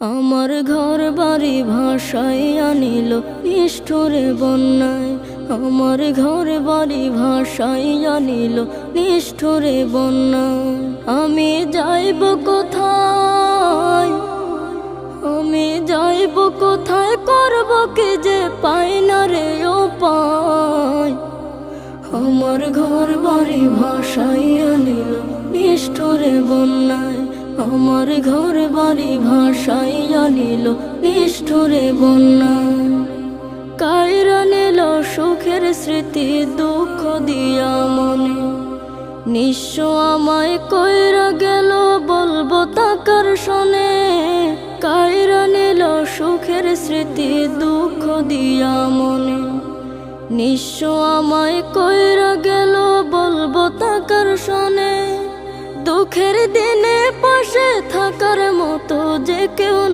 আমার ঘর বাড়ি ভাসাইয়া নিল নিষ্ঠুরে বন্যায়। আমার ঘর বাড়ি ভাসাইয়া নিল নিষ্ঠুরে বন্যায়। আমি যাইব কোথায়, আমি যাইব কোথায়, করব কি যে পাই না রে উপায়। আমার ঘর বাড়ি ভাসাইয়া নিল নিষ্ঠুরে বন্যায়। আমার ঘর বাড়ি ভাসাইয়া নিল নিষ্ঠুরে বন্যায়। কাইরা নিল সুখের স্মৃতি দুঃখ দিয়া মনে। নিঃস্ব আমায় কইরা গেল বলবো তাকার শোনে। কাইরা নিল সুখের স্মৃতি দুঃখ দিয়া মনে। নিঃস্ব আমায় কইরা গেল বলবো তাকার শোনে। দুঃখের দিনে পাশে থাকার মতো যে কেউ